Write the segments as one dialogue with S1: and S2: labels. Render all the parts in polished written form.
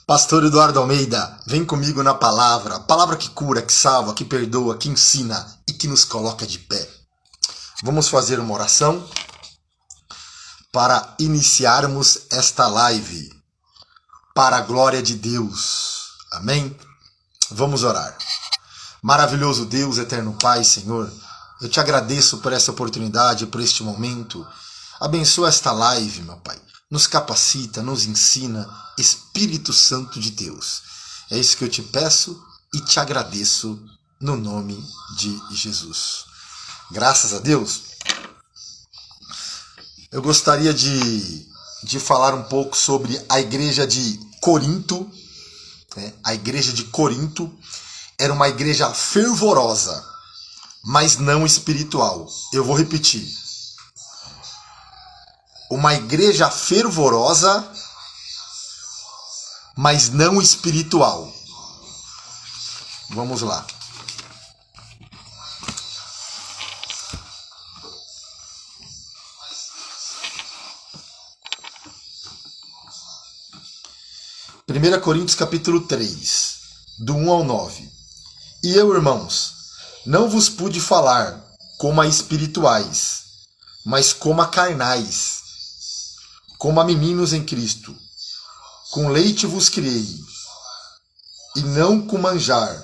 S1: Pastor Eduardo Almeida, vem comigo na palavra. Palavra que cura, que salva, que perdoa, que ensina e que nos coloca de pé. Vamos fazer uma oração para iniciarmos esta live. Para a glória de Deus. Amém? Vamos orar. Maravilhoso Deus, eterno Pai, Senhor, eu te agradeço por essa oportunidade, por este momento. Abençoa esta live, meu Pai. Nos capacita, nos ensina, Espírito Santo de Deus. É isso que eu te peço e te agradeço no nome de Jesus. Graças a Deus. Eu gostaria de falar um pouco sobre a igreja de Corinto. A igreja de Corinto era uma igreja fervorosa, mas não espiritual. Eu vou repetir. Uma igreja fervorosa, mas não espiritual. Vamos lá. Primeira Coríntios capítulo 3, do 1 ao 9. E eu, irmãos, não vos pude falar como a espirituais, mas como a carnais, como a meninos em Cristo. Com leite vos criei, e não com manjar,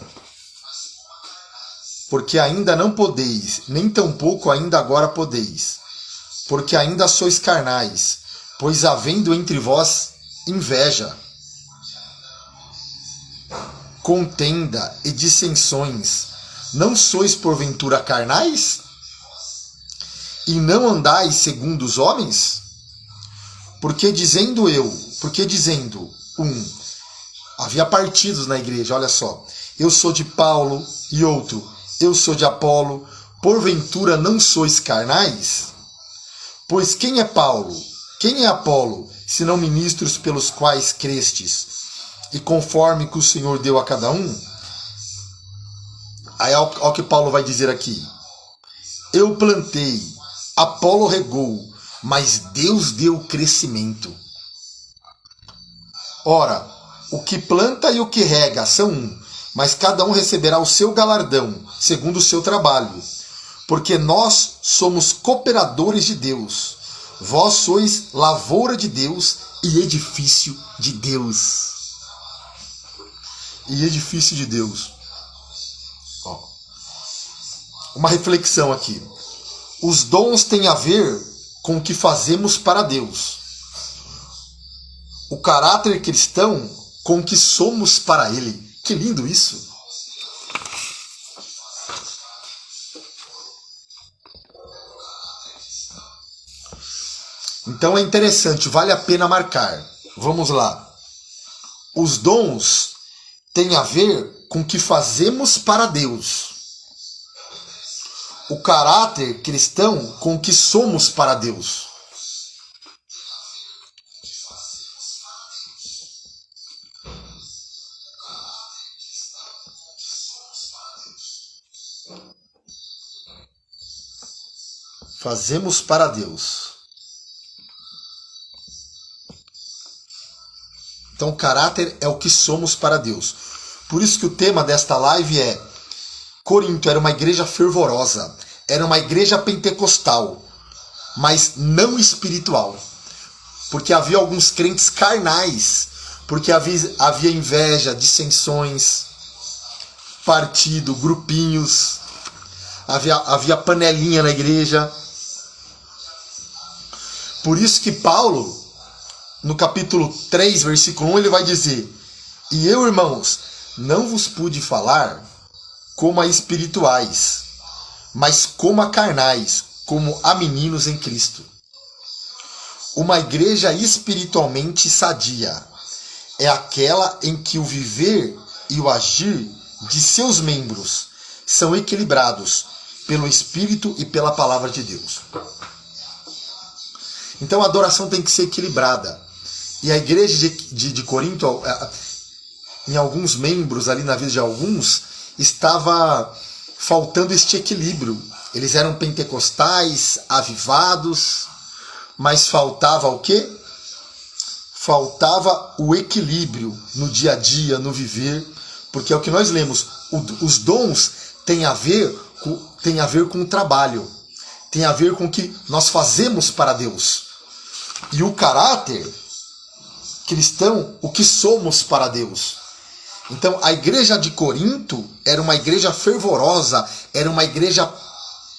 S1: porque ainda não podeis, nem tampouco ainda agora podeis, porque ainda sois carnais, pois havendo entre vós inveja, contenda e dissensões, não sois porventura carnais? E não andais segundo os homens? Porque dizendo, havia partidos na igreja, olha só, eu sou de Paulo, e outro, eu sou de Apolo, porventura não sois carnais? Pois quem é Paulo, quem é Apolo, senão ministros pelos quais crestes, e conforme que o Senhor deu a cada um? Aí olha o que Paulo vai dizer aqui. Eu plantei, Apolo regou, mas Deus deu crescimento. Ora, o que planta e o que rega são um, mas cada um receberá o seu galardão, segundo o seu trabalho. Porque nós somos cooperadores de Deus. Vós sois lavoura de Deus e edifício de Deus. E edifício de Deus. Uma reflexão aqui. Os dons têm a ver com o que fazemos para Deus. O caráter cristão com o que somos para Ele. Que lindo isso! Então é interessante, vale a pena marcar. Vamos lá. Os dons têm a ver com o que fazemos para Deus. O caráter cristão com o que somos para Deus. Fazemos para Deus. Então o caráter é o que somos para Deus. Por isso que o tema desta live é Corinto era uma igreja fervorosa, era uma igreja pentecostal, mas não espiritual. Porque havia alguns crentes carnais, porque havia inveja, dissensões, partido, grupinhos, havia panelinha na igreja. Por isso que Paulo, no capítulo 3, versículo 1, ele vai dizer: E eu, irmãos, não vos pude falar como a espirituais, mas como a carnais, como a meninos em Cristo. Uma igreja espiritualmente sadia é aquela em que o viver e o agir de seus membros são equilibrados pelo Espírito e pela palavra de Deus. Então a adoração tem que ser equilibrada. E a igreja de Corinto, em alguns membros ali na vida de alguns, estava faltando este equilíbrio. Eles eram pentecostais, avivados, mas faltava o quê? faltava o equilíbrio no dia a dia, no viver, porque é o que nós lemos, os dons têm a ver com o trabalho, tem a ver com o que nós fazemos para Deus. E o caráter cristão, o que somos para Deus. Então, a igreja de Corinto era uma igreja fervorosa, era uma igreja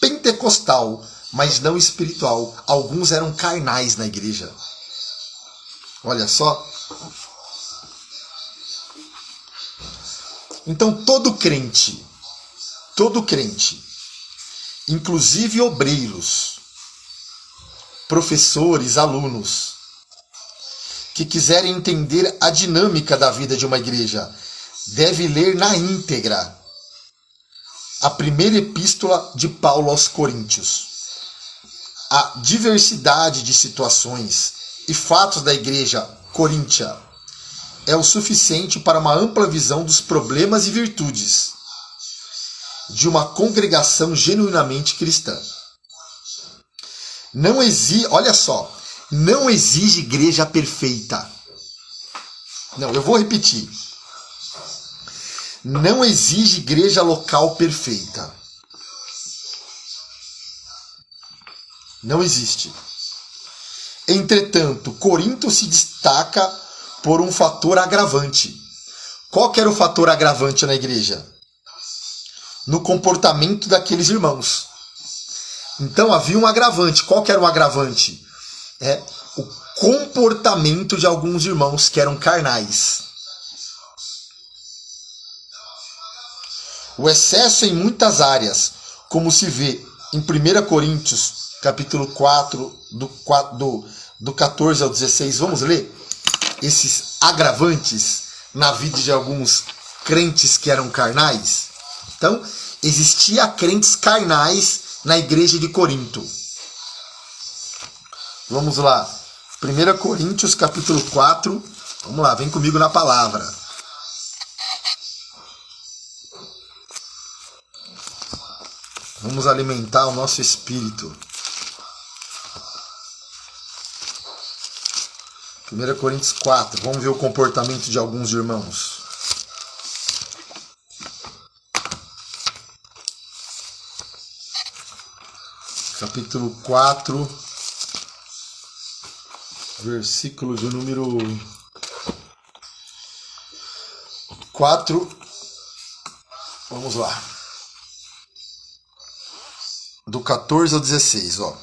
S1: pentecostal, mas não espiritual. Alguns eram carnais na igreja. Olha só. Então, todo crente, inclusive obreiros, professores, alunos, que quiserem entender a dinâmica da vida de uma igreja, deve ler na íntegra a primeira epístola de Paulo aos Coríntios. A diversidade de situações e fatos da igreja coríntia é o suficiente para uma ampla visão dos problemas e virtudes de uma congregação genuinamente cristã. Olha só, não exige igreja perfeita. Não, eu vou repetir. Não exige igreja local perfeita. Não existe. Entretanto, Corinto se destaca por um fator agravante. Qual que era o fator agravante na igreja? No comportamento daqueles irmãos. Então havia um agravante. Qual que era o agravante? O comportamento de alguns irmãos que eram carnais. O excesso em muitas áreas, como se vê em 1 Coríntios, capítulo 4, do 14 ao 16. Vamos ler esses agravantes na vida de alguns crentes que eram carnais? Então, existia crentes carnais na igreja de Corinto. Vamos lá. 1 Coríntios, capítulo 4. Vamos lá, vem comigo na palavra. Vamos alimentar o nosso espírito. 1 Coríntios 4. Vamos ver o comportamento de alguns irmãos. Capítulo 4, versículo de número 4. Vamos lá. Do 14 ao 16, ó.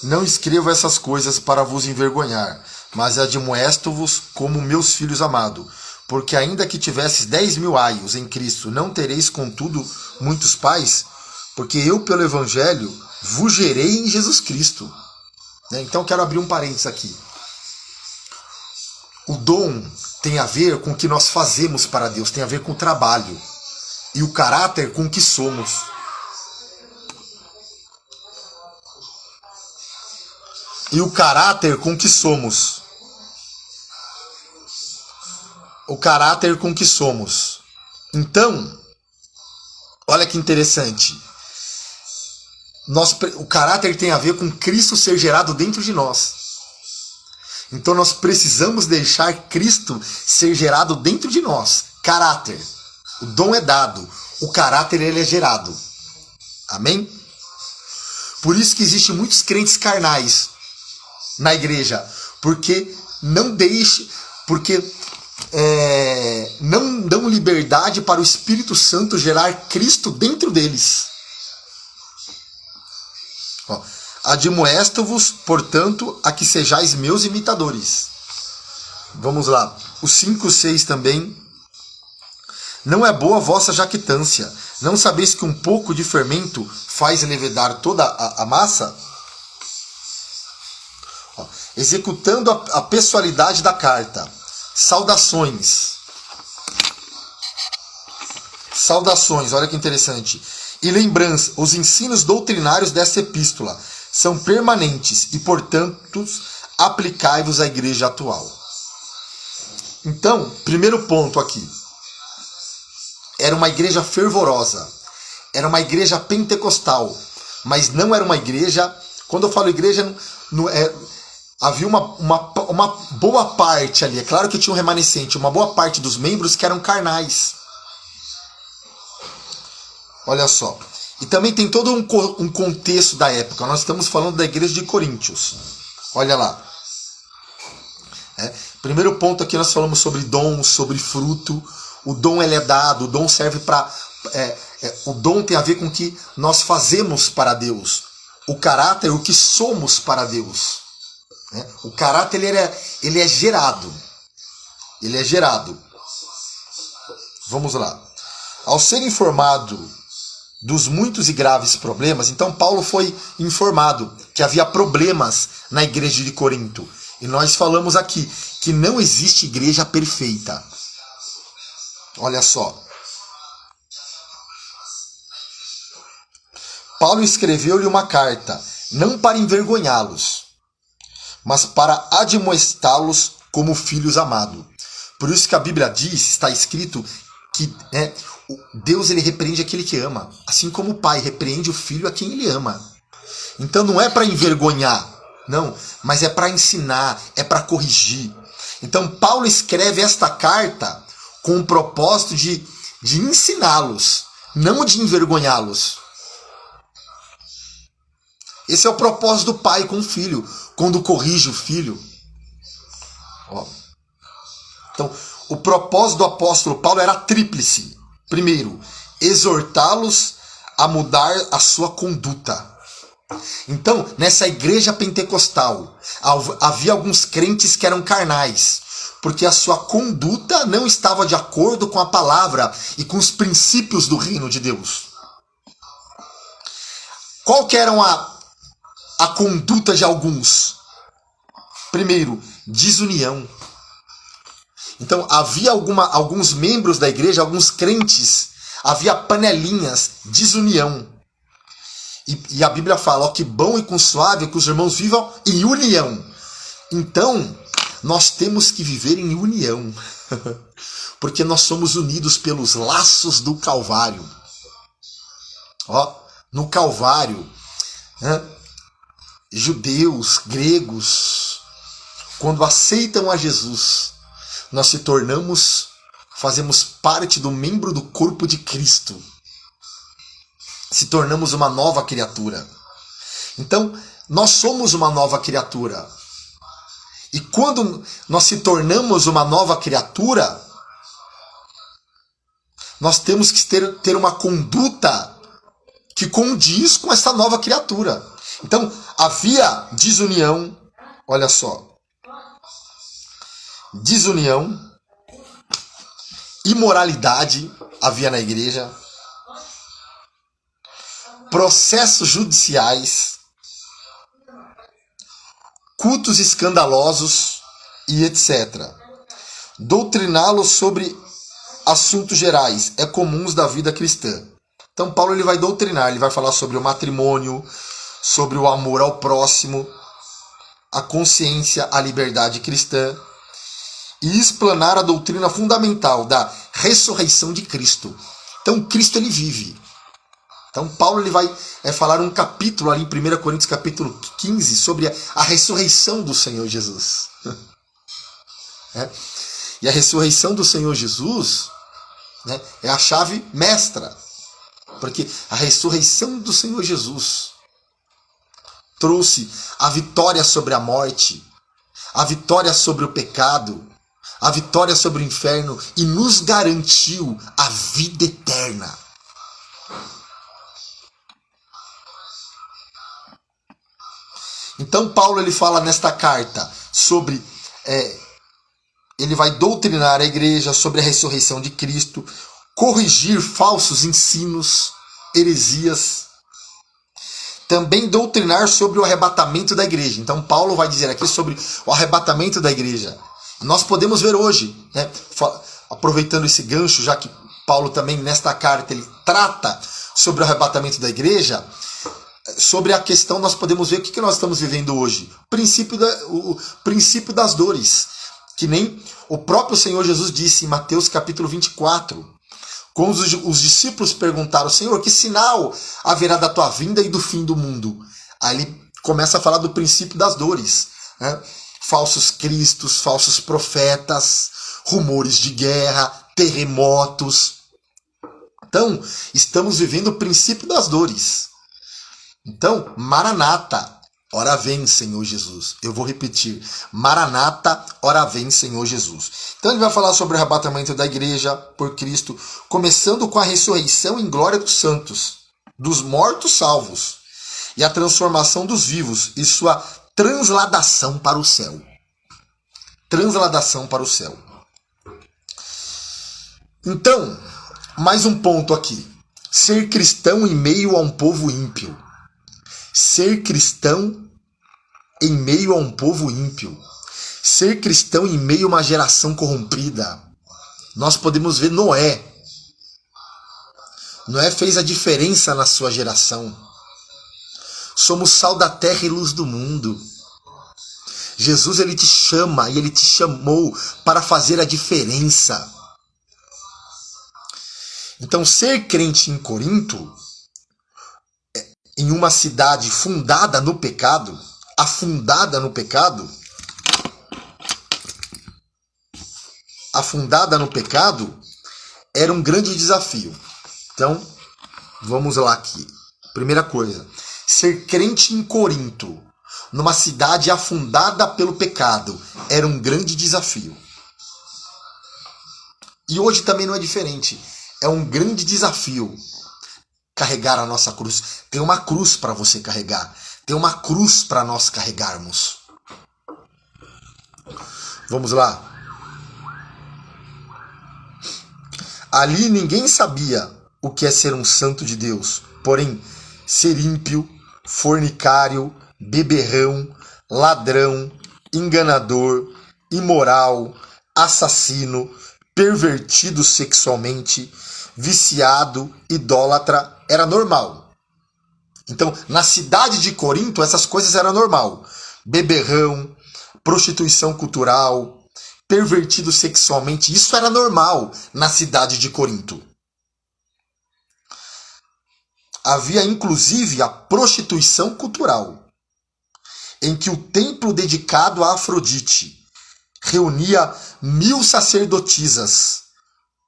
S1: Não escrevo essas coisas para vos envergonhar, mas admoesto-vos como meus filhos amados. Porque ainda que tivesses 10.000 aios em Cristo, não tereis, contudo, muitos pais, porque eu, pelo Evangelho, vos gerei em Jesus Cristo. Então, quero abrir um parênteses aqui. O dom tem a ver com o que nós fazemos para Deus, tem a ver com o trabalho. E o caráter com o que somos. E o caráter com que somos. O caráter com que somos. Então, olha que interessante. O caráter tem a ver com Cristo ser gerado dentro de nós. Então nós precisamos deixar Cristo ser gerado dentro de nós. Caráter. O dom é dado. O caráter ele é gerado. Amém? Por isso que existem muitos crentes carnais na igreja. Porque não dão liberdade para o Espírito Santo gerar Cristo dentro deles. Admoesto-vos, portanto, a que sejais meus imitadores. Vamos lá. O 5:6 também. Não é boa a vossa jactância. Não sabeis que um pouco de fermento faz levedar toda a massa? Executando a pessoalidade da carta. Saudações. Saudações, olha que interessante. E lembrança, os ensinos doutrinários dessa epístola são permanentes e, portanto, aplicai-vos à igreja atual. Então, primeiro ponto aqui. Era uma igreja fervorosa. era uma igreja pentecostal, mas não era uma igreja. Quando eu falo igreja, havia uma boa parte ali. É claro que tinha um remanescente, uma boa parte dos membros que eram carnais. Olha só. E também tem todo um contexto da época. Nós estamos falando da igreja de Coríntios. Olha lá. Primeiro ponto aqui nós falamos sobre dom, sobre fruto. O dom ele é dado, o dom serve para... o dom tem a ver com o que nós fazemos para Deus. O caráter, o que somos para Deus. O caráter ele é gerado. Ele é gerado. Vamos lá. Ao ser informado dos muitos e graves problemas, então Paulo foi informado que havia problemas na igreja de Corinto. E nós falamos aqui que não existe igreja perfeita. Olha só. Paulo escreveu-lhe uma carta, não para envergonhá-los, mas para admoestá-los como filhos amados. Por isso que a Bíblia diz, está escrito, que Deus ele repreende aquele que ama, assim como o pai repreende o filho a quem ele ama. Então não é para envergonhar, não, mas é para ensinar, é para corrigir. Então Paulo escreve esta carta com o propósito de ensiná-los, não de envergonhá-los. Esse é o propósito do pai com o filho, quando corrige o filho. Então, o propósito do apóstolo Paulo era tríplice. Primeiro, exortá-los a mudar a sua conduta. Então, nessa igreja pentecostal, havia alguns crentes que eram carnais, porque a sua conduta não estava de acordo com a palavra e com os princípios do reino de Deus. Qual que eram a conduta de alguns? Primeiro, desunião. Então havia alguns membros da igreja, alguns crentes, havia panelinhas, desunião. E a Bíblia fala, que bom e com suave que os irmãos vivam em união. Então, nós temos que viver em união, porque nós somos unidos pelos laços do Calvário. No Calvário, judeus, gregos, quando aceitam a Jesus, nós fazemos parte do membro do corpo de Cristo. Se tornamos uma nova criatura. Então, nós somos uma nova criatura. E quando nós se tornamos uma nova criatura, nós temos que ter uma conduta que condiz com essa nova criatura. Então, havia desunião, olha só. Desunião, imoralidade havia na igreja, processos judiciais, cultos escandalosos e etc. Doutriná-los sobre assuntos gerais comuns da vida cristã. Então Paulo ele vai doutrinar, ele vai falar sobre o matrimônio, sobre o amor ao próximo, a consciência, a liberdade cristã, e explanar a doutrina fundamental da ressurreição de Cristo. Então Cristo ele vive. Então Paulo ele vai falar um capítulo ali em 1 Coríntios capítulo 15 sobre a ressurreição do Senhor Jesus. E a ressurreição do Senhor Jesus é a chave mestra. Porque a ressurreição do Senhor Jesus trouxe a vitória sobre a morte, a vitória sobre o pecado, a vitória sobre o inferno e nos garantiu a vida eterna. Então Paulo ele fala nesta carta sobre, ele vai doutrinar a igreja sobre a ressurreição de Cristo, corrigir falsos ensinos, heresias, também doutrinar sobre o arrebatamento da igreja. Então Paulo vai dizer aqui sobre o arrebatamento da igreja. Nós podemos ver hoje, aproveitando esse gancho, já que Paulo também nesta carta ele trata sobre o arrebatamento da igreja, sobre a questão nós podemos ver o que nós estamos vivendo hoje. O princípio das dores, que nem o próprio Senhor Jesus disse em Mateus capítulo 24, Quando os discípulos perguntaram, Senhor, que sinal haverá da tua vinda e do fim do mundo? Aí ele começa a falar do princípio das dores, né? Falsos cristos, falsos profetas, rumores de guerra, terremotos. Então, estamos vivendo o princípio das dores. Então, Maranata, ora vem, Senhor Jesus. Eu vou repetir, Maranata, ora vem, Senhor Jesus. Então ele vai falar sobre o arrebatamento da igreja por Cristo, começando com a ressurreição em glória dos santos, dos mortos salvos, e a transformação dos vivos e sua transladação para o céu. Transladação para o céu. Então, mais um ponto aqui. Ser cristão em meio a um povo ímpio. Ser cristão em meio a um povo ímpio. Ser cristão em meio a uma geração corrompida. Nós podemos ver Noé. Noé fez a diferença na sua geração. Somos sal da terra e luz do mundo. Jesus, ele te chama e ele te chamou para fazer a diferença. Então, ser crente em Corinto, em uma cidade fundada no pecado, afundada no pecado, era um grande desafio. Então, vamos lá aqui. Primeira coisa, ser crente em Corinto, numa cidade afundada pelo pecado, era um grande desafio. E hoje também não é diferente. É um grande desafio carregar a nossa cruz. Tem uma cruz para você carregar. Tem uma cruz para nós carregarmos. Vamos lá. Ali ninguém sabia o que é ser um santo de Deus. Porém, ser ímpio, fornicário, beberrão, ladrão, enganador, imoral, assassino, pervertido sexualmente, viciado, idólatra, era normal. Então, na cidade de Corinto, essas coisas eram normal. Beberrão, prostituição cultural, pervertido sexualmente, isso era normal na cidade de Corinto. Havia inclusive a prostituição cultural, em que o templo dedicado a Afrodite reunia 1000 sacerdotisas,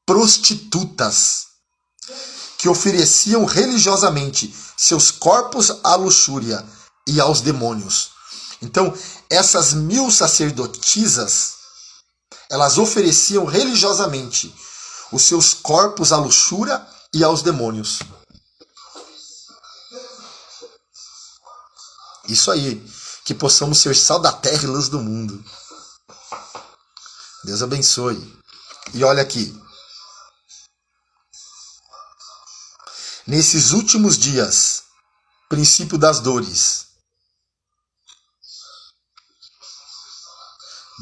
S1: prostitutas, que ofereciam religiosamente seus corpos à luxúria e aos demônios. Então, essas 1000 sacerdotisas, elas ofereciam religiosamente os seus corpos à luxúria e aos demônios. Isso aí, que possamos ser sal da terra e luz do mundo. Deus abençoe. E olha aqui. Nesses últimos dias, princípio das dores.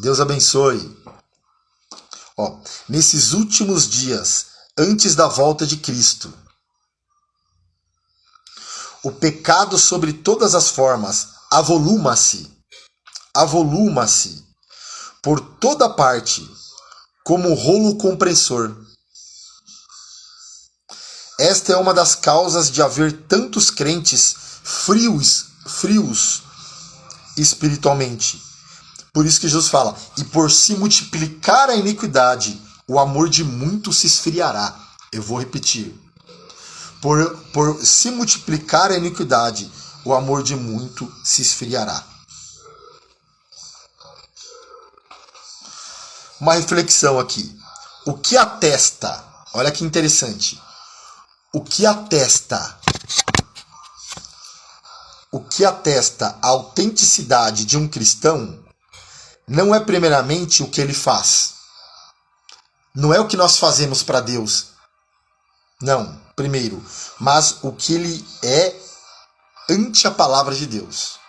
S1: Deus abençoe. Nesses últimos dias, antes da volta de Cristo, o pecado sobre todas as formas avoluma-se por toda parte, como rolo compressor. Esta é uma das causas de haver tantos crentes frios espiritualmente. Por isso que Jesus fala, e por se multiplicar a iniquidade, o amor de muitos se esfriará. Eu vou repetir. Por se multiplicar a iniquidade, o amor de muito se esfriará. Uma reflexão aqui. O que atesta, olha que interessante, o que atesta a autenticidade de um cristão não é primeiramente o que ele faz. Não é o que nós fazemos para Deus. Não, primeiro. Mas o que ele é ante a palavra de Deus.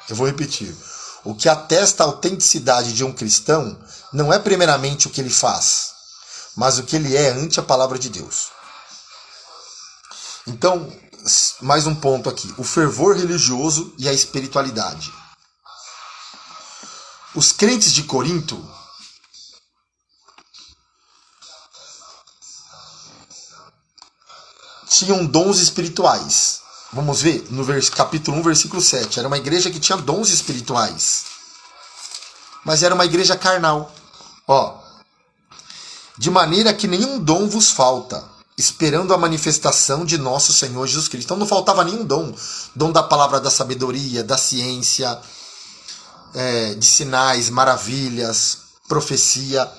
S1: Eu vou repetir. O que atesta a autenticidade de um cristão não é primeiramente o que ele faz, mas o que ele é ante a palavra de Deus. Então, mais um ponto aqui. O fervor religioso e a espiritualidade. Os crentes de Corinto tinham dons espirituais. Vamos ver no capítulo 1, versículo 7. Era uma igreja que tinha dons espirituais. Mas era uma igreja carnal. Ó. De maneira que nenhum dom vos falta, esperando a manifestação de nosso Senhor Jesus Cristo. Então não faltava nenhum dom. Dom da palavra da sabedoria, da ciência, de sinais, maravilhas, profecia.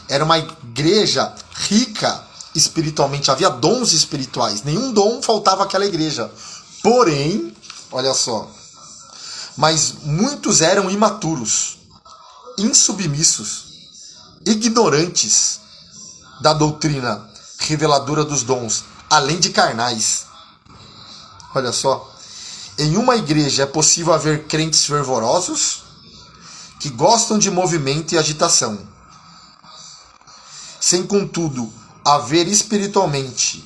S1: Era uma igreja rica espiritualmente, havia dons espirituais. Nenhum dom faltava àquela igreja. Porém, olha só, mas muitos eram imaturos, insubmissos, ignorantes da doutrina reveladora dos dons, além de carnais. Olha só, em uma igreja é possível haver crentes fervorosos que gostam de movimento e agitação, sem contudo haver espiritualmente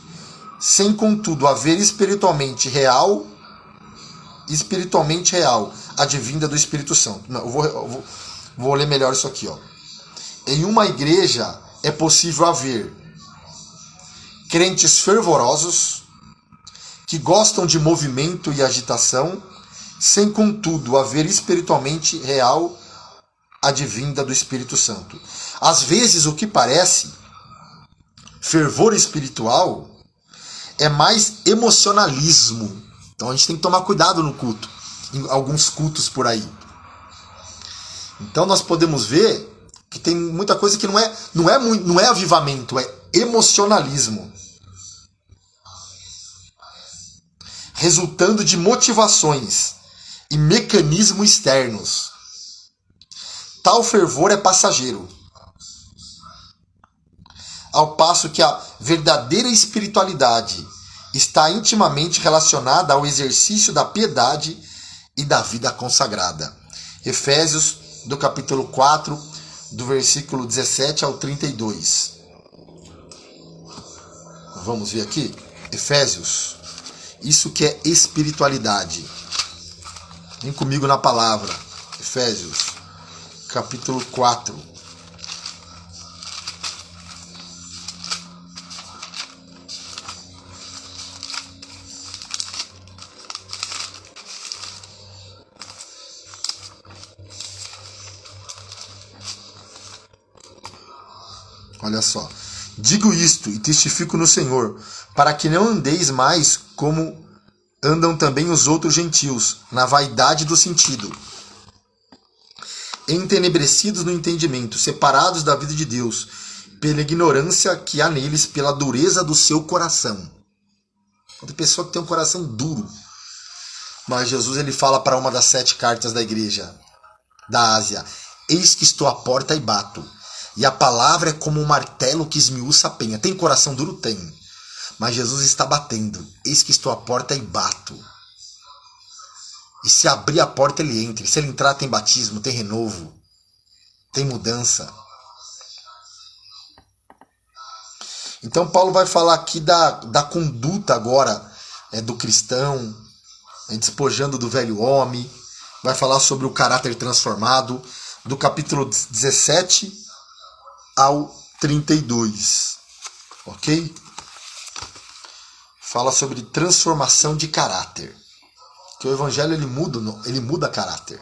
S1: real, advinda do Espírito Santo. Não, eu vou ler melhor isso aqui, ó. Em uma igreja é possível haver crentes fervorosos que gostam de movimento e agitação, sem contudo haver espiritualmente real advinda do Espírito Santo. Às vezes o que parece fervor espiritual é mais emocionalismo. Então a gente tem que tomar cuidado no culto, em alguns cultos por aí. Então nós podemos ver que tem muita coisa que não é avivamento, é emocionalismo, resultando de motivações e mecanismos externos. Tal fervor é passageiro, ao passo que a verdadeira espiritualidade está intimamente relacionada ao exercício da piedade e da vida consagrada. Efésios, do capítulo 4, do versículo 17 ao 32. Vamos ver aqui? Efésios. Isso que é espiritualidade. Vem comigo na palavra. Efésios, capítulo 4. Olha só. Digo isto e testifico no Senhor, para que não andeis mais como andam também os outros gentios, na vaidade do sentido, entenebrecidos no entendimento, separados da vida de Deus, pela ignorância que há neles, pela dureza do seu coração. Tem pessoa que tem um coração duro. Mas Jesus ele fala para uma das 7 cartas da igreja da Ásia: eis que estou à porta e bato. E a palavra é como um martelo que esmiuça a penha. Tem coração duro? Tem. Mas Jesus está batendo. Eis que estou à porta e bato. E se abrir a porta, ele entra. Se ele entrar, tem batismo, tem renovo, tem mudança. Então Paulo vai falar aqui da conduta agora do cristão, despojando do velho homem. Vai falar sobre o caráter transformado, do capítulo 17 ao 32, ok? Fala sobre transformação de caráter, que o evangelho ele muda caráter.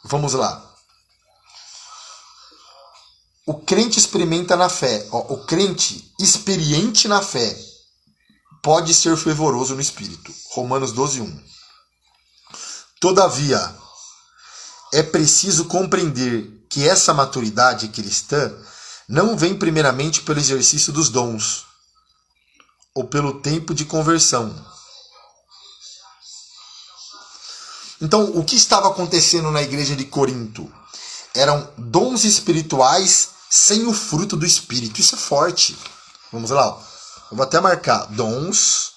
S1: Vamos lá. O crente experimenta na fé, o crente experiente na fé pode ser fervoroso no espírito. Romanos 12:1. Todavia, é preciso compreender que essa maturidade cristã não vem primeiramente pelo exercício dos dons ou pelo tempo de conversão. Então, o que estava acontecendo na igreja de Corinto? Eram dons espirituais sem o fruto do Espírito. Isso é forte. Vamos lá. Eu vou até marcar. Dons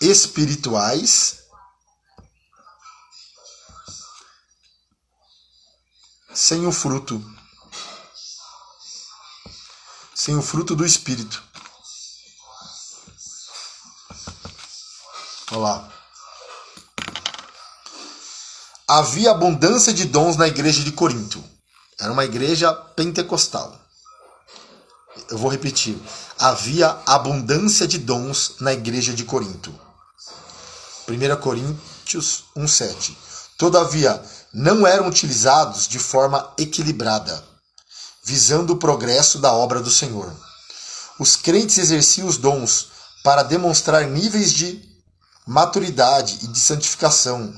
S1: espirituais sem o fruto. Sem o fruto do Espírito. Olha lá. Havia abundância de dons na igreja de Corinto. Era uma igreja pentecostal. Eu vou repetir. Havia abundância de dons na igreja de Corinto. 1 Coríntios 1:7. Todavia, não eram utilizados de forma equilibrada, visando o progresso da obra do Senhor. Os crentes exerciam os dons para demonstrar níveis de maturidade e de santificação,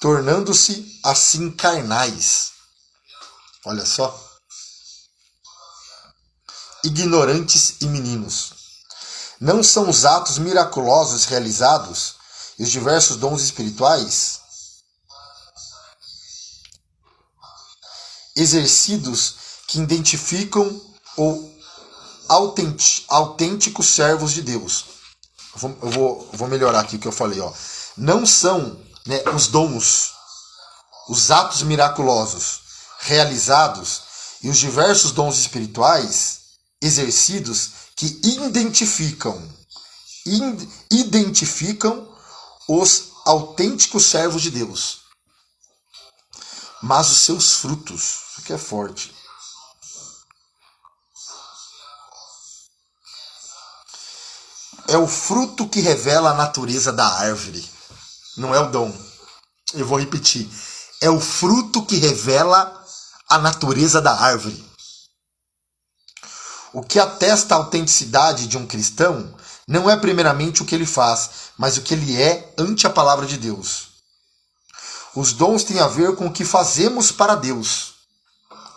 S1: tornando-se assim carnais. Olha só. Ignorantes e meninos. Não são os atos miraculosos realizados e os diversos dons espirituais exercidos que identificam ou autênticos servos de Deus. Eu vou melhorar aqui o que eu falei. Não são, né, os dons, os atos miraculosos realizados e os diversos dons espirituais exercidos que identificam os autênticos servos de Deus. Mas os seus frutos, isso aqui é forte. É o fruto que revela a natureza da árvore. Não é o dom. Eu vou repetir. É o fruto que revela a natureza da árvore. O que atesta a autenticidade de um cristão não é primeiramente o que ele faz, mas o que ele é ante a palavra de Deus. Os dons têm a ver com o que fazemos para Deus.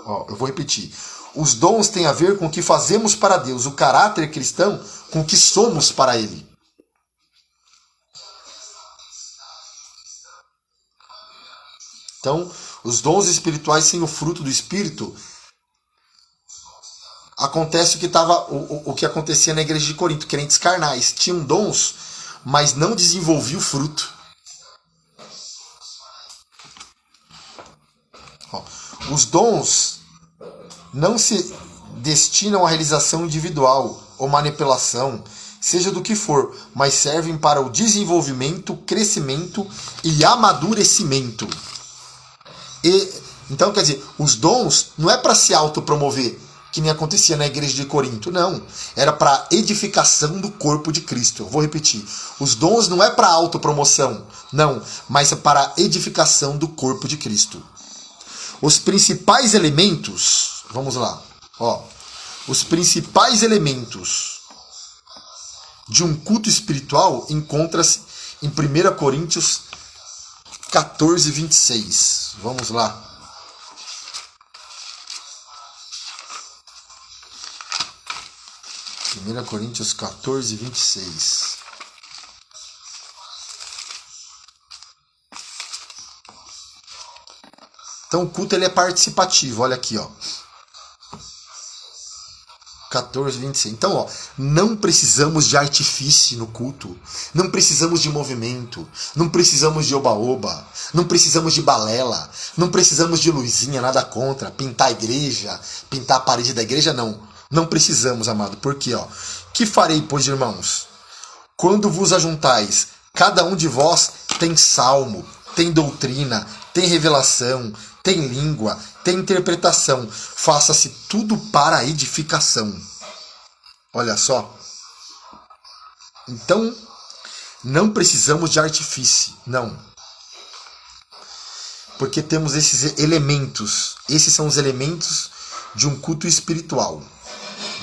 S1: Eu vou repetir. Os dons têm a ver com o que fazemos para Deus. O caráter cristão com o que somos para Ele. Então, os dons espirituais sem o fruto do Espírito, acontece o que acontecia na igreja de Corinto. Crentes carnais tinham dons, mas não desenvolviam o fruto. Os dons não se destinam à realização individual ou manipulação, seja do que for, mas servem para o desenvolvimento, crescimento e amadurecimento. Então, quer dizer, os dons não é para se autopromover, que nem acontecia na igreja de Corinto, não. Era para edificação do corpo de Cristo. Eu vou repetir. Os dons não é para autopromoção, não, mas é para edificação do corpo de Cristo. Os principais elementos, vamos lá, os principais elementos de um culto espiritual encontra-se em 1 Coríntios 14, 26. Vamos lá. Primeira Coríntios 14, 26. Então o culto ele é participativo, olha aqui, 14, 26. Então, não precisamos de artifício no culto, não precisamos de movimento, não precisamos de oba-oba, não precisamos de balela, não precisamos de luzinha, nada contra, pintar a igreja, pintar a parede da igreja, não. Não precisamos, amado, porque, que farei, pois, irmãos? Quando vos ajuntais, cada um de vós tem salmo, tem doutrina, tem revelação, tem língua, tem interpretação. Faça-se tudo para a edificação. Olha só. Então, não precisamos de artifício, não. Porque temos esses elementos. Esses são os elementos de um culto espiritual.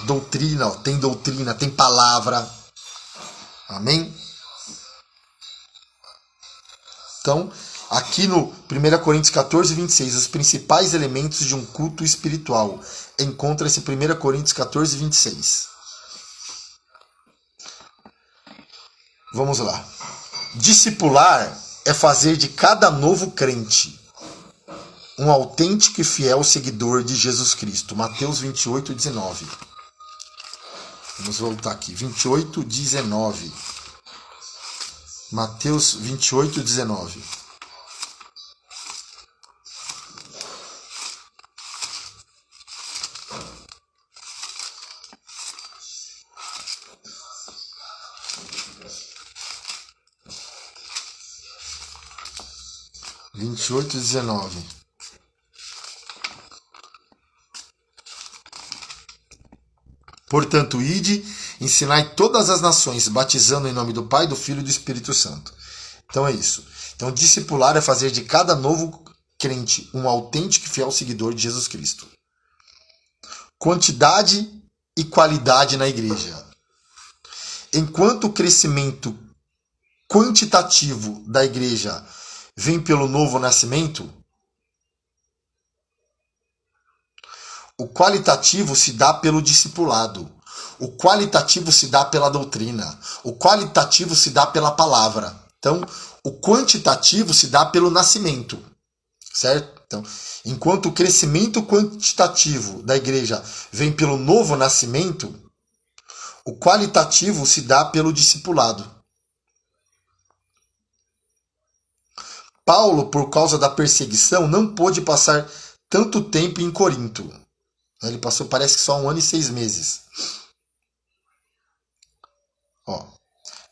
S1: Doutrina, tem palavra. Amém? Então, aqui no 1 Coríntios 14, 26, os principais elementos de um culto espiritual. Encontra-se 1 Coríntios 14, 26. Vamos lá. Discipular é fazer de cada novo crente um autêntico e fiel seguidor de Jesus Cristo. Mateus 28, 19. Vamos voltar aqui. 28, 19. Mateus 28, 19. Portanto, ide, ensinai todas as nações, batizando em nome do Pai, do Filho e do Espírito Santo. Então é isso. Então, discipular é fazer de cada novo crente um autêntico e fiel seguidor de Jesus Cristo. Quantidade e qualidade na igreja. Enquanto o crescimento quantitativo da igreja vem pelo novo nascimento, o qualitativo se dá pelo discipulado. O qualitativo se dá pela doutrina. O qualitativo se dá pela palavra. Então, o quantitativo se dá pelo nascimento. Certo? Então, enquanto o crescimento quantitativo da igreja vem pelo novo nascimento, o qualitativo se dá pelo discipulado. Paulo, por causa da perseguição, não pôde passar tanto tempo em Corinto. Ele passou, parece que só 1 ano e 6 meses.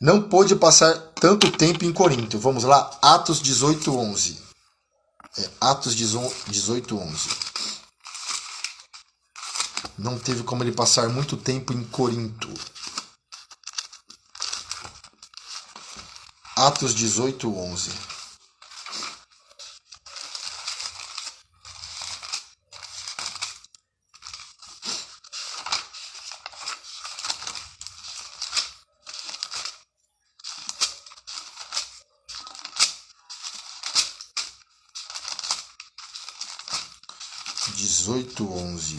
S1: Não pôde passar tanto tempo em Corinto. Vamos lá, Atos 18, 11. Atos 18, 11. Não teve como ele passar muito tempo em Corinto. Atos 18, 11.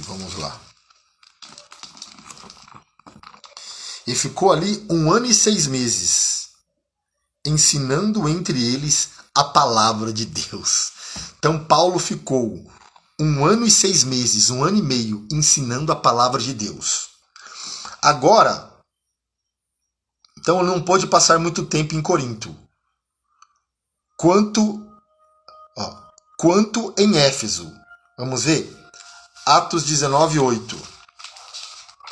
S1: Vamos lá. E ficou ali 1 ano e 6 meses, ensinando entre eles a palavra de Deus. Então Paulo ficou 1 ano e 6 meses, 1 ano e meio, ensinando a palavra de Deus. Agora, então ele não pôde passar muito tempo em Corinto. Quanto em Éfeso. Vamos ver? Atos 19, 8.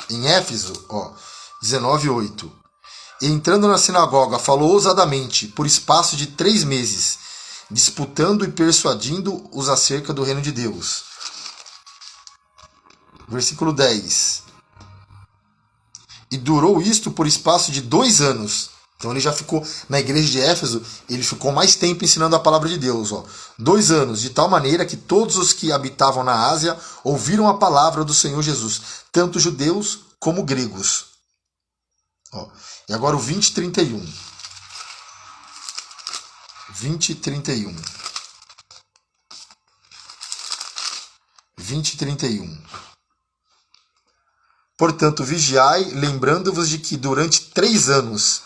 S1: Em Éfeso, 19, 8. E entrando na sinagoga, falou ousadamente, por espaço de 3 meses, disputando e persuadindo-os acerca do reino de Deus. Versículo 10. E durou isto por espaço de 2 anos. Então ele já ficou na igreja de Éfeso, ele ficou mais tempo ensinando a palavra de Deus. 2 anos, de tal maneira que todos os que habitavam na Ásia ouviram a palavra do Senhor Jesus, tanto judeus como gregos. E agora o 20 e 31. 20 e 31. 20 e 31. Portanto, vigiai, lembrando-vos de que durante 3 anos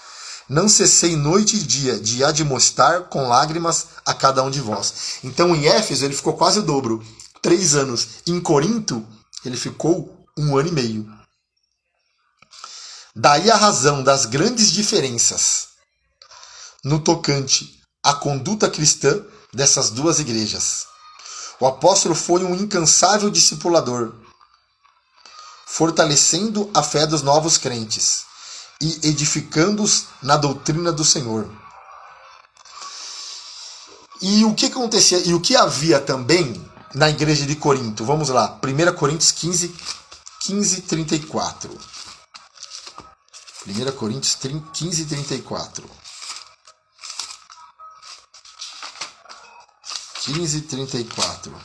S1: não cessei noite e dia de admoestar com lágrimas a cada um de vós. Então, em Éfeso, ele ficou quase o dobro. 3 anos. Em Corinto, ele ficou 1 ano e meio. Daí a razão das grandes diferenças no tocante à conduta cristã dessas duas igrejas. O apóstolo foi um incansável discipulador, fortalecendo a fé dos novos crentes e edificando-os na doutrina do Senhor. E o que acontecia, e o que havia também na igreja de Corinto? Vamos lá, 1 Coríntios 15, 34. 1 Coríntios 15, 34. 15, 34.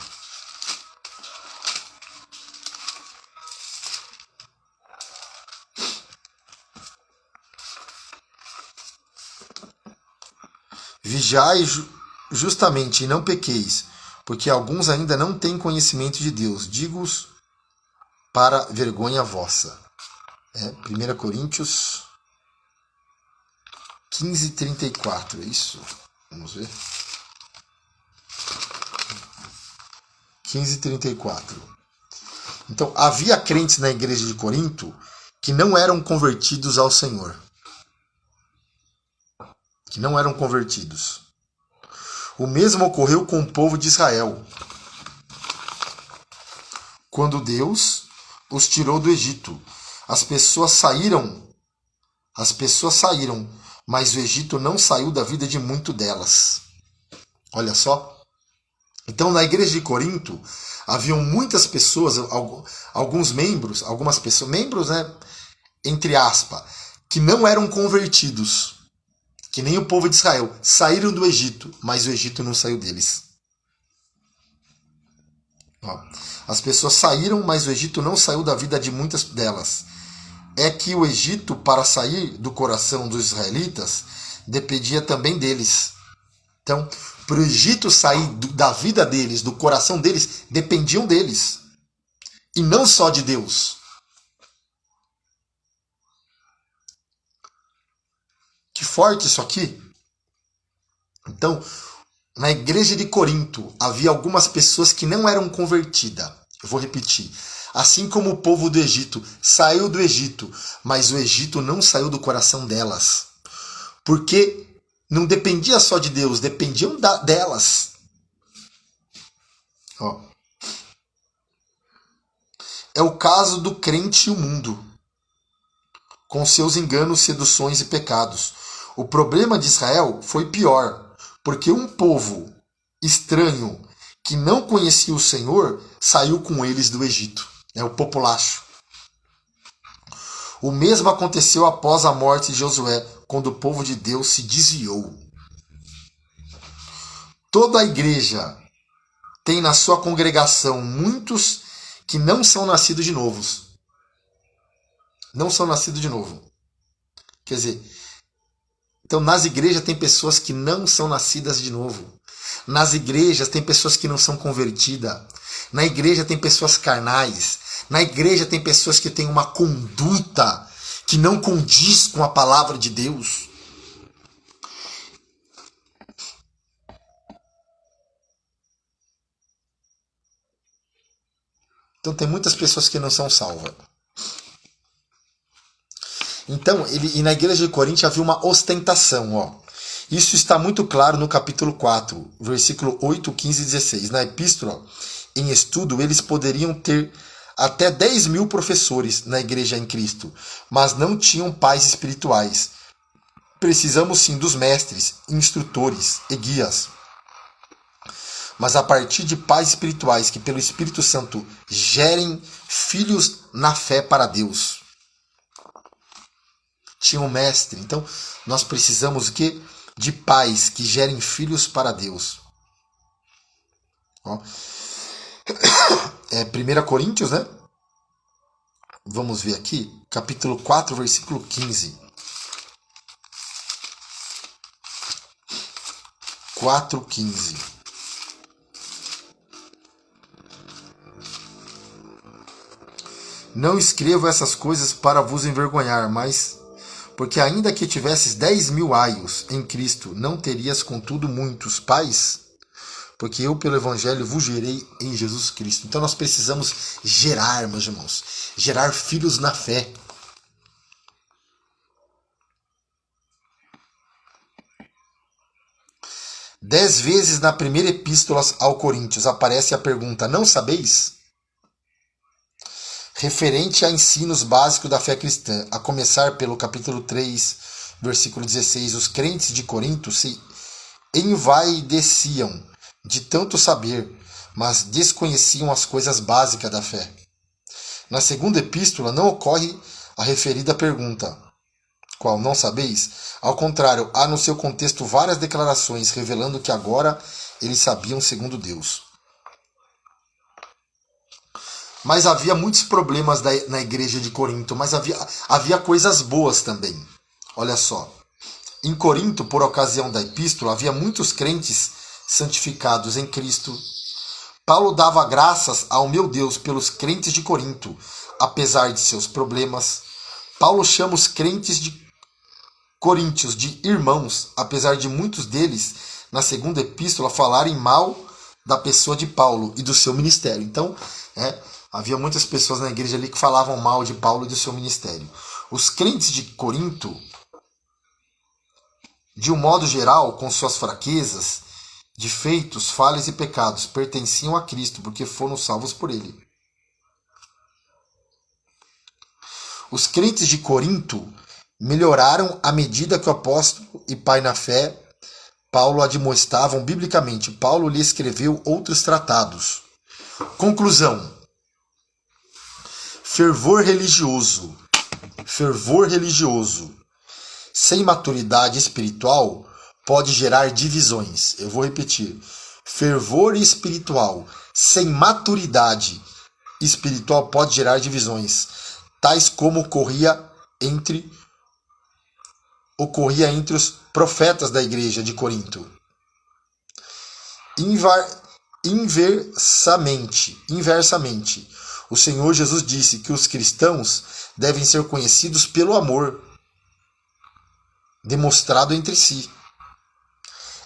S1: Vigiai justamente e não pequeis, porque alguns ainda não têm conhecimento de Deus. Digo-os para vergonha vossa. 1 Coríntios 15, 34. É isso? Vamos ver. 15, 34. Então, havia crentes na igreja de Corinto que não eram convertidos ao Senhor. Que não eram convertidos. O mesmo ocorreu com o povo de Israel. Quando Deus os tirou do Egito, as pessoas saíram, mas o Egito não saiu da vida de muito delas. Olha só. Então, na igreja de Corinto, haviam muitas pessoas, alguns membros, algumas pessoas, membros, né, entre aspas, que não eram convertidos, que nem o povo de Israel, saíram do Egito, mas o Egito não saiu deles. Ó, as pessoas saíram, mas o Egito não saiu da vida de muitas delas. É que o Egito, para sair do coração dos israelitas, dependia também deles. Então, para o Egito sair da vida deles, do coração deles, dependiam deles. E não só de Deus. Que forte isso aqui. Então, na igreja de Corinto, havia algumas pessoas que não eram convertidas. Eu vou repetir. Assim como o povo do Egito saiu do Egito, mas o Egito não saiu do coração delas. Porque não dependia só de Deus, dependiam delas. Ó. É o caso do crente e o mundo, com seus enganos, seduções e pecados. O problema de Israel foi pior, porque um povo estranho que não conhecia o Senhor saiu com eles do Egito. É o populacho. O mesmo aconteceu após a morte de Josué, quando o povo de Deus se desviou. Toda a igreja tem na sua congregação muitos que não são nascidos de novos. Não são nascidos de novo. Quer dizer, então nas igrejas tem pessoas que não são nascidas de novo. Nas igrejas tem pessoas que não são convertidas. Na igreja tem pessoas carnais. Na igreja tem pessoas que têm uma conduta que não condiz com a palavra de Deus. Então tem muitas pessoas que não são salvas. Então, e na igreja de Corinto havia uma ostentação, ó. Isso está muito claro no capítulo 4, versículo 8, 15 e 16. Na epístola, em estudo, eles poderiam ter até 10.000 professores na igreja em Cristo, mas não tinham pais espirituais. Precisamos sim dos mestres, instrutores e guias. Mas a partir de pais espirituais que pelo Espírito Santo gerem filhos na fé para Deus. Tinha um mestre. Então, nós precisamos o quê? De pais que gerem filhos para Deus. Ó. É 1 Coríntios, né? Vamos ver aqui. Capítulo 4, versículo 15. 4:15. Não escrevo essas coisas para vos envergonhar, mas porque ainda que tivesses 10.000 aios em Cristo, não terias contudo muitos pais, porque eu pelo Evangelho vos gerei em Jesus Cristo. Então nós precisamos gerar, meus irmãos, gerar filhos na fé. Dez vezes na primeira epístola ao Coríntios aparece a pergunta: não sabeis? Referente a ensinos básicos da fé cristã, a começar pelo capítulo 3, versículo 16, os crentes de Corinto se envaideciam de tanto saber, mas desconheciam as coisas básicas da fé. Na segunda epístola não ocorre a referida pergunta, qual não sabeis? Ao contrário, há no seu contexto várias declarações revelando que agora eles sabiam segundo Deus. Mas havia muitos problemas na igreja de Corinto, mas havia coisas boas também. Olha só. Em Corinto, por ocasião da epístola, havia muitos crentes santificados em Cristo. Paulo dava graças ao meu Deus pelos crentes de Corinto, apesar de seus problemas. Paulo chama os crentes de coríntios de irmãos, apesar de muitos deles, na segunda epístola, falarem mal da pessoa de Paulo e do seu ministério. Então, havia muitas pessoas na igreja ali que falavam mal de Paulo e do seu ministério. Os crentes de Corinto, de um modo geral, com suas fraquezas, defeitos, falhas e pecados, pertenciam a Cristo, porque foram salvos por ele. Os crentes de Corinto melhoraram à medida que o apóstolo e pai na fé Paulo admoestavam biblicamente. Paulo lhe escreveu outros tratados. Conclusão. Fervor religioso sem maturidade espiritual pode gerar divisões. Eu vou repetir. Fervor espiritual sem maturidade espiritual pode gerar divisões, tais como ocorria entre os profetas da igreja de Corinto. Inversamente, o Senhor Jesus disse que os cristãos devem ser conhecidos pelo amor demonstrado entre si.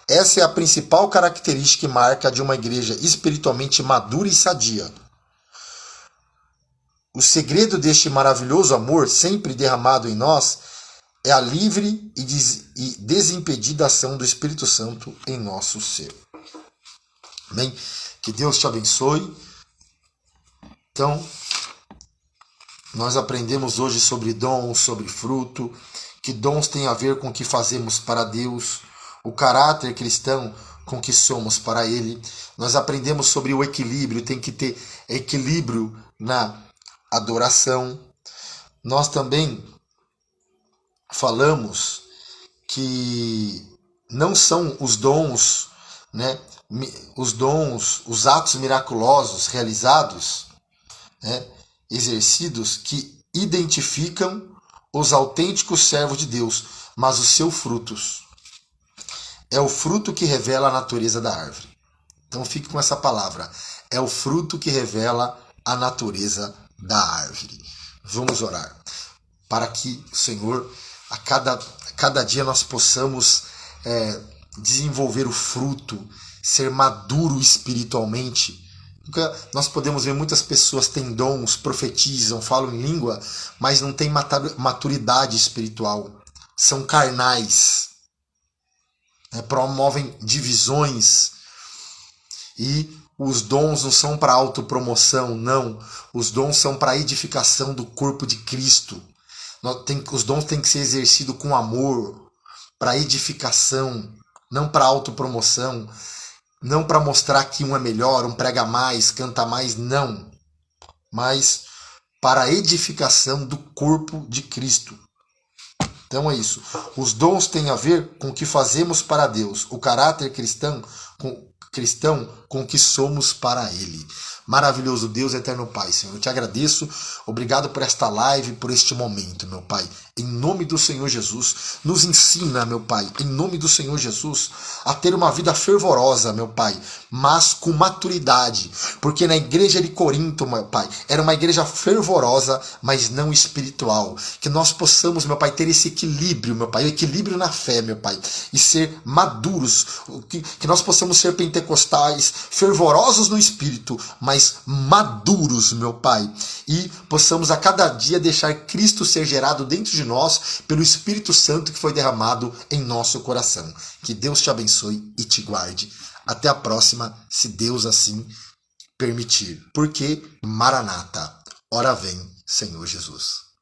S1: Essa é a principal característica e marca de uma igreja espiritualmente madura e sadia. O segredo deste maravilhoso amor sempre derramado em nós é a livre e desimpedida ação do Espírito Santo em nosso ser. Amém? Que Deus te abençoe. Então, nós aprendemos hoje sobre dons, sobre fruto, que dons têm a ver com o que fazemos para Deus, o caráter cristão com que somos para Ele. Nós aprendemos sobre o equilíbrio, tem que ter equilíbrio na adoração. Nós também falamos que não são os dons, né, os atos miraculosos realizados, né, exercidos, que identificam os autênticos servos de Deus, mas os seus frutos. É o fruto que revela a natureza da árvore. Então fique com essa palavra. É o fruto que revela a natureza da árvore. Vamos orar. Para que o Senhor, a cada dia nós possamos desenvolver o fruto, ser maduro espiritualmente. Nós podemos ver muitas pessoas têm dons, profetizam, falam em língua, mas não têm maturidade espiritual. São carnais. Promovem divisões. E os dons não são para autopromoção, não. Os dons são para a edificação do corpo de Cristo. Os dons têm que ser exercidos com amor, para edificação, não para autopromoção, não para mostrar que um é melhor, um prega mais, canta mais, não. Mas para a edificação do corpo de Cristo. Então é isso. Os dons têm a ver com o que fazemos para Deus, o caráter cristão com o que somos para Ele. Maravilhoso Deus, eterno Pai, Senhor, eu te agradeço, obrigado por esta live, por este momento, meu Pai, em nome do Senhor Jesus, nos ensina, meu Pai, em nome do Senhor Jesus, a ter uma vida fervorosa, meu Pai, mas com maturidade, porque na igreja de Corinto, meu Pai, era uma igreja fervorosa, mas não espiritual, que nós possamos, meu Pai, ter esse equilíbrio, meu Pai, o equilíbrio na fé, meu Pai, e ser maduros, que nós possamos ser pentecostais, fervorosos no espírito, mas maduros, meu Pai, e possamos a cada dia deixar Cristo ser gerado dentro de nós pelo Espírito Santo que foi derramado em nosso coração. Que Deus te abençoe e te guarde. Até a próxima, se Deus assim permitir. Porque Maranata, ora vem, Senhor Jesus.